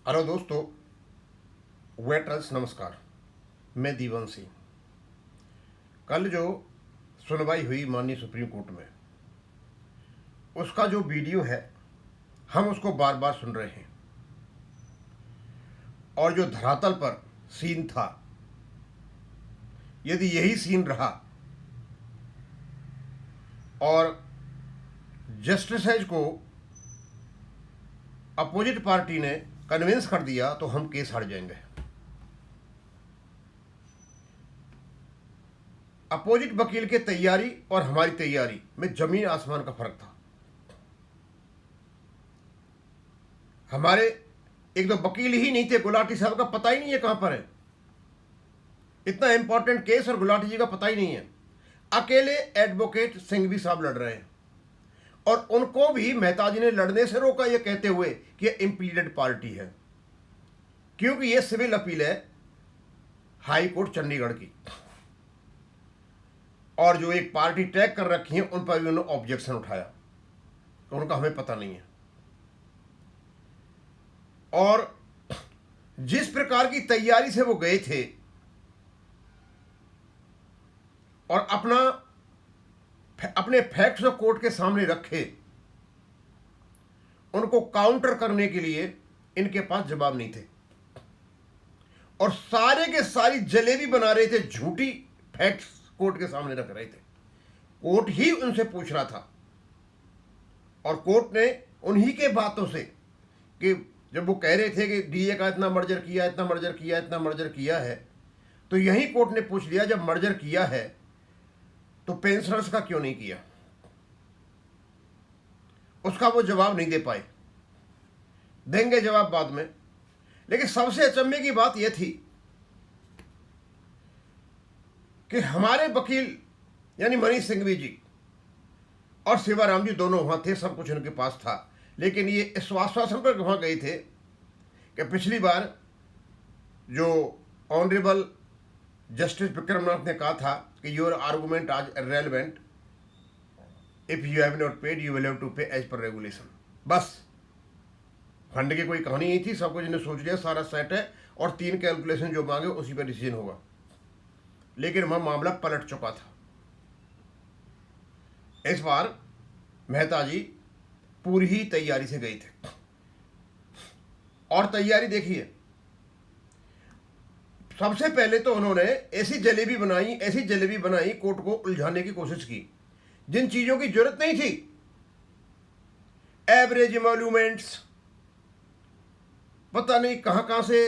Hello दोस्तों, veterans नमस्कार। मैं दीवन सिंह। कल जो सुनवाई हुई माननीय सुप्रीम कोर्ट में, उसका जो वीडियो है हम उसको बार बार सुन रहे हैं और जो धरातल पर सीन था, यदि यही सीन रहा और जस्टिस को अपोजिट पार्टी ने कन्विंस कर दिया तो हम केस हार जाएंगे। अपोजिट वकील की तैयारी और हमारी तैयारी में जमीन आसमान का फर्क था। हमारे एक दो वकील ही नहीं थे, गुलाटी साहब का पता ही नहीं है कहां पर है। इतना इंपॉर्टेंट केस और गुलाटी जी का पता ही नहीं है। अकेले एडवोकेट सिंघवी साहब लड़ रहे हैं और उनको भी मेहता जी ने लड़ने से रोका, यह कहते हुए कि यह इम्प्लीडेड पार्टी है, क्योंकि यह सिविल अपील है हाई कोर्ट चंडीगढ़ की, और जो एक पार्टी टैग कर रखी है उन पर भी उन्होंने ऑब्जेक्शन उठाया तो उनका हमें पता नहीं है। और जिस प्रकार की तैयारी से वो गए थे और अपने फैक्ट्स को कोर्ट के सामने रखे, उनको काउंटर करने के लिए इनके पास जवाब नहीं थे और सारे के सारी जलेबी बना रहे थे, झूठी फैक्ट्स कोर्ट के सामने रख रहे थे। कोर्ट ही उनसे पूछ रहा था और कोर्ट ने उन्हीं के बातों से, कि जब वो कह रहे थे कि डीए का इतना मर्जर किया, इतना मर्जर किया, इतना मर्जर किया है, तो यही कोर्ट ने पूछ लिया जब मर्जर किया है तो पेंशनर्स का क्यों नहीं किया। उसका वो जवाब नहीं दे पाए, देंगे जवाब बाद में। लेकिन सबसे अचंभे की बात यह थी कि हमारे वकील यानी मनीष सिंघवी जी और शिवाराम जी दोनों वहां थे, सब कुछ उनके पास था, लेकिन ये इस आश्वासन पर वहां गए थे कि पिछली बार जो ऑनरेबल जस्टिस विक्रमनाथ ने कहा था कि your argument is irrelevant, if you have not paid you will have to pay as per regulation. बस फंड की कोई कहानी नहीं थी, सब कुछ इन्हें सोच लिया, सारा सेट है और 3 कैलकुलेशन जो मांगे उसी पर डिसीजन होगा। लेकिन वह मामला पलट चुका था। इस बार मेहता जी पूरी ही तैयारी से गए थे और तैयारी देखिए, सबसे पहले तो उन्होंने ऐसी जलेबी बनाई कोर्ट को उलझाने की कोशिश की जिन चीजों की जरूरत नहीं थी। एवरेज एमोल्यूमेंट्स, पता नहीं कहां से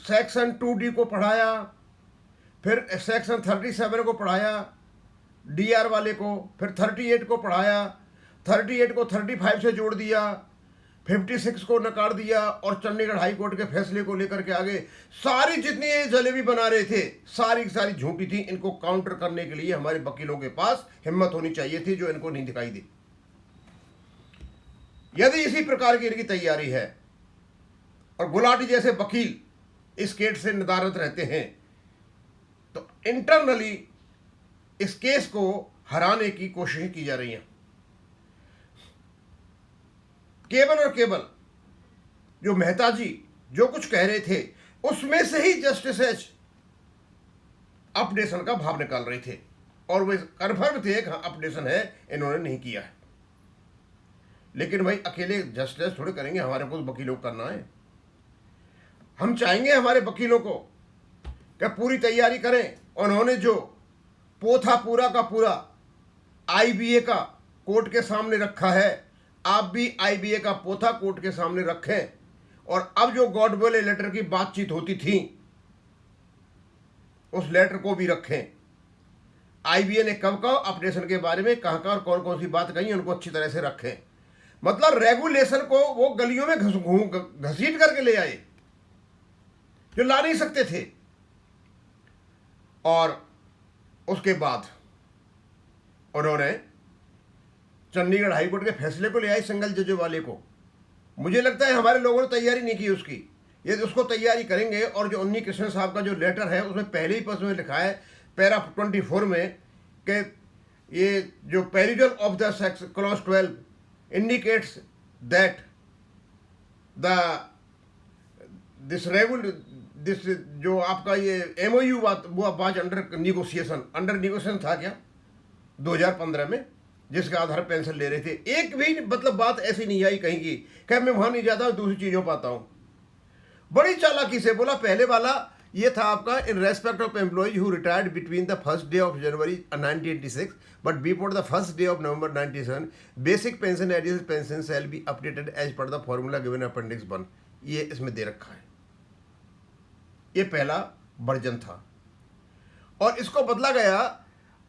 सेक्शन 2D को पढ़ाया, फिर सेक्शन 37 को पढ़ाया डीआर वाले को, फिर 38 को पढ़ाया, 38 को 35 से जोड़ दिया, 56 को नकार दिया और चंडीगढ़ हाई कोर्ट के फैसले को लेकर के आगे सारी जितनी ये जलेबी बना रहे थे सारी की सारी झूठी थी। इनको काउंटर करने के लिए हमारे वकीलों के पास हिम्मत होनी चाहिए थी, जो इनको नहीं दिखाई दी। यदि इसी प्रकार की इनकी तैयारी है और गुलाटी जैसे वकील इस केस से नदारद रहते हैं, तो इंटरनली इस केस को हराने की कोशिश की जा रही है। केवल और केवल जो मेहता जी जो कुछ कह रहे थे उसमें से ही जस्टिस अपडेशन का भाव निकाल रहे थे और वे कन्फर्म थे कि अपडेशन है, इन्होंने नहीं किया है। लेकिन भाई अकेले जस्टिस थोड़े करेंगे, हमारे को वकीलों को करना है। हम चाहेंगे हमारे वकीलों को कि पूरी तैयारी करें। उन्होंने जो पोथा पूरा का पूरा आईबीए का कोर्ट के सामने रखा है, आप भी आईबीए का पोथा कोर्ट के सामने रखें। और अब जो गॉडवेल लेटर की बातचीत होती थी उस लेटर को भी रखें। आईबीए ने कब कहा अपडेशन के बारे में कहां और कौन कौन सी बात कही, उनको अच्छी तरह से रखें। मतलब रेगुलेशन को वो गलियों में घसीट करके ले आए जो ला नहीं सकते थे। और उसके बाद उन्होंने चंडीगढ़ हाईकोर्ट के फैसले को ले आए सिंगल जज वाले को। मुझे लगता है हमारे लोगों ने तैयारी नहीं की उसकी। ये उसको तैयारी करेंगे। और जो उन्नी कृष्ण साहब का जो लेटर है उसमें पहले ही पद में लिखा है पैरा 24 में कि ये जो perusal of the sex clause 12 indicates that the this जो आपका ये MOU बात वो बात अंडर निगोशिएशन था क्या 2015 में, जिसके आधार पेंशन ले रहे थे। एक भी मतलब बात ऐसी नहीं आई कहीं की क्या मैं वहां नहीं जाता, दूसरी चीजों पाता हूं। बड़ी चालाकी से बोला। पहले वाला ये था आपका, in respect of employees who retired between the 1st day of January 1986 but before the 1st day of November 97 basic pension additional pension shall be updated as per the formula given appendix 1। ये इसमें दे रखा है। ये पहला version था और इसको बदला गया,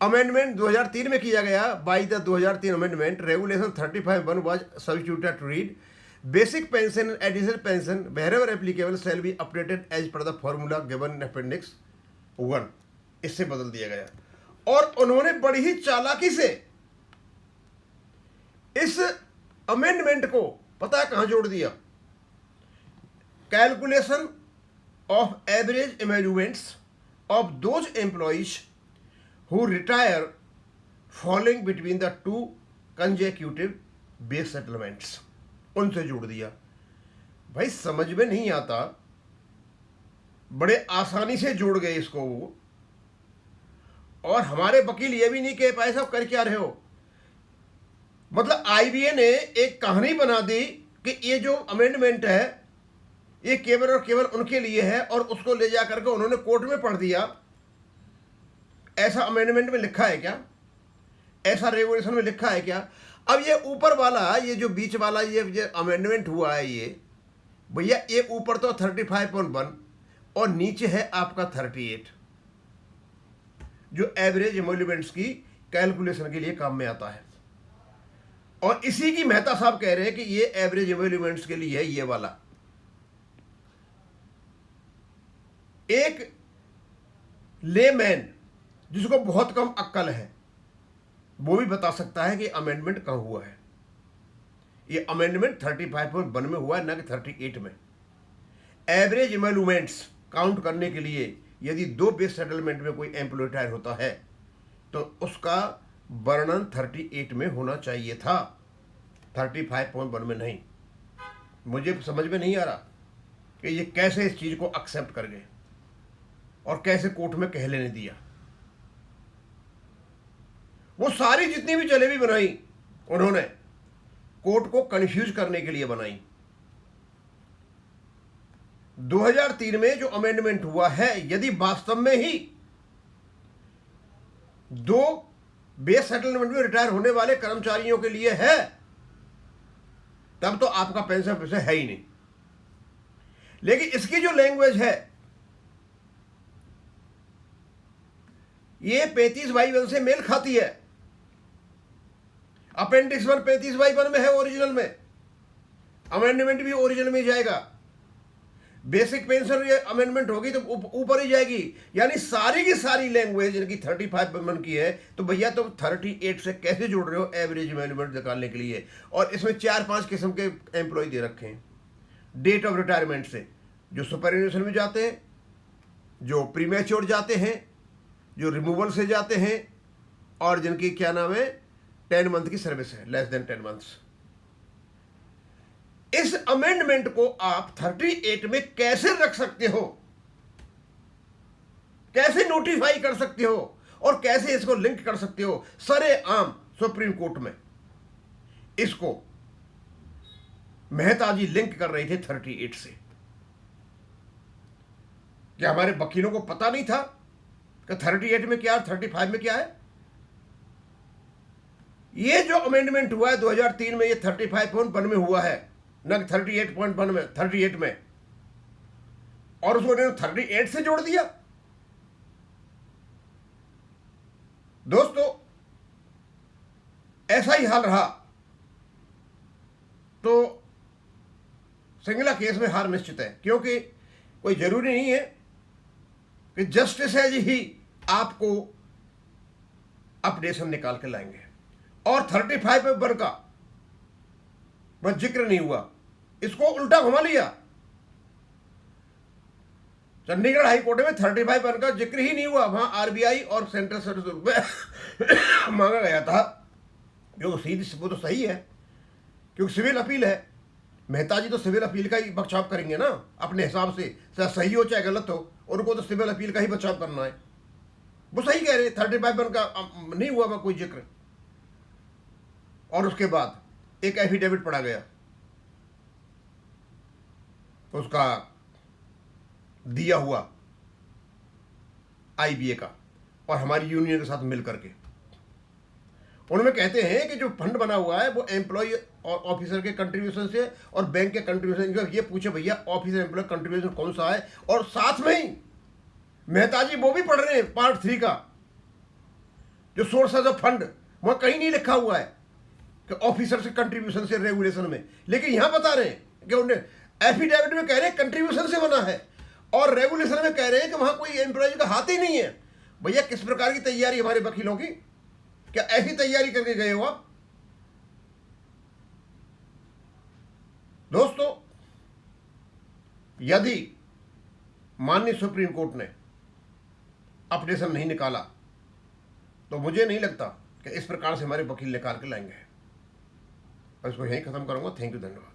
अमेंडमेंट 2003 में किया गया। By the 2003 amendment regulation 35(1) was substituted to read basic pension additional pension wherever applicable shall be updated as per the formula given appendix 1। इससे बदल दिया गया और उन्होंने बड़ी ही चालाकी से इस अमेंडमेंट को पता है कहां जोड़ दिया, calculation of average emoluments of those employees who retire falling between the two consecutive base settlements, उनसे जोड़ दिया। भाई समझ में नहीं आता, बड़े आसानी से जोड़ गए इसको वो। और हमारे वकील ये भी नहीं कह पाए साहब कर क्या रहे हो। मतलब IBA ने एक कहानी बना दी कि ये जो अमेंडमेंट है ये केवल और केवल उनके लिए है और उसको ले जा करके उन्होंने कोर्ट में पढ़ दिया। ऐसा अमेंडमेंट में लिखा है क्या, ऐसा रेगुलेशन में लिखा है क्या? अब ये ऊपर वाला, ये जो बीच वाला ये अमेंडमेंट हुआ है, ये भैया ये ऊपर तो 35.1 और नीचे है आपका 38, जो एवरेज एमोल्यूमेंट्स की कैलकुलेशन के लिए काम में आता है। और इसी की मेहता साहब कह रहे हैं कि ये एवरेज एमोल्यूमेंट्स के लिए है ये वाला। एक लेमैन जिसको बहुत कम अक्ल है वो भी बता सकता है कि अमेंडमेंट कहां हुआ है। ये अमेंडमेंट 35.1 में हुआ है, ना कि 38 में। एवरेज एमोल्यूमेंट्स काउंट करने के लिए यदि 2 बेस सेटलमेंट में कोई एम्प्लॉय रिटायर होता है तो उसका वर्णन 38 में होना चाहिए था, 35.1 में नहीं। मुझे समझ में नहीं आ रहा कि ये कैसे इस चीज को एक्सेप्ट कर गए और कैसे कोर्ट में कह लेने दिया। वो सारी जितनी भी जलेबी बनाई उन्होंने कोर्ट को कंफ्यूज करने के लिए बनाई। 2003 में जो अमेंडमेंट हुआ है, यदि वास्तव में ही 2 बेस सेटलमेंट में रिटायर होने वाले कर्मचारियों के लिए है, तब तो आपका पेंशन पैसे है ही नहीं। लेकिन इसकी जो लैंग्वेज है ये 35(1) से मेल खाती है। अपेंडिक्स 1 35(1) में है ओरिजिनल में, अमेंडमेंट भी ओरिजिनल में जाएगा। बेसिक पेंशन ये अमेंडमेंट होगी तो ऊपर ही जाएगी। यानी सारी की सारी लैंग्वेज इनकी 35(1) की है। तो भैया तुम 38 से कैसे जोड़ रहे हो एवरेज एमोल्यूमेंट निकालने के लिए? और इसमें 4-5 किस्म के एम्प्लॉय दे रखे हैं। डेट ऑफ रिटायरमेंट से जो सुपरएन्यूएशन में जाते हैं, जो प्रीमेच्योर जाते हैं, जो रिमूवल से जाते हैं, और जिनकी क्या नाम है 10 मंथ की सर्विस है, लेस देन 10 मंथ्स। इस अमेंडमेंट को आप 38 में कैसे रख सकते हो, कैसे नोटिफाई कर सकते हो और कैसे इसको लिंक कर सकते हो सरेआम सुप्रीम कोर्ट में? इसको मेहता जी लिंक कर रहे थे 38 से। क्या हमारे वकीलों को पता नहीं था कि 38 में क्या, 35 में क्या है? ये जो अमेंडमेंट हुआ है 2003 में, ये 35.1 में हुआ है, न 38.1 में, 38 में। और उसको 38 से जोड़ दिया। दोस्तों ऐसा ही हाल रहा तो सिंगला केस में हार निश्चित है, क्योंकि कोई जरूरी नहीं है कि जस्टिस है जी ही आपको अपडेशन निकाल के लाएंगे। और 35(1) का बस जिक्र नहीं हुआ, इसको उल्टा घुमा लिया। चंडीगढ़ हाई कोर्ट में 35(1) का जिक्र ही नहीं हुआ। वहां आरबीआई और सेंट्रल से रुपये मांगा गया था, जो सीधी वो तो सही है क्योंकि सिविल अपील है, मेहता जी तो सिविल अपील का ही बचाव करेंगे ना अपने हिसाब से, चाहे सही हो चाहे गलत हो, उनको तो सिविल अपील का ही बचाव करना है। वो सही कह रहे हैं, 35 का नहीं हुआ कोई जिक्र। और उसके बाद एक एफिडेविट पढ़ा गया, उसका दिया हुआ आईबीए का और हमारी यूनियन के साथ मिल करके। उनमें कहते हैं कि जो फंड बना हुआ है वो एम्प्लॉय और ऑफिसर के कंट्रीब्यूशन से और बैंक के कंट्रीब्यूशन। ये पूछे भैया ऑफिसर एम्प्लॉय कंट्रीब्यूशन कौन सा है, और साथ में ही मेहता जी वो भी पढ़ रहे हैं पार्ट 3 का, जो सोर्सेज ऑफ फंड, वहां कहीं नहीं लिखा हुआ है कि ऑफिसर से कंट्रीब्यूशन से रेगुलेशन में, लेकिन यहां बता रहे हैं कि उन्हें एफिडेविट में कह रहे हैं कंट्रीब्यूशन से बना है, और रेगुलेशन में कह रहे हैं कि वहां कोई एम्प्लॉय का हाथ ही नहीं है। भैया किस प्रकार की तैयारी हमारे वकीलों की, क्या ऐसी तैयारी करके गए हो आप? दोस्तों, यदि माननीय सुप्रीम कोर्ट ने अपडेशन नहीं निकाला तो मुझे नहीं लगता कि इस प्रकार से हमारे वकील निकाल के लाएंगे। और इसको यहीं खत्म करूंगा। थैंक यू, धन्यवाद।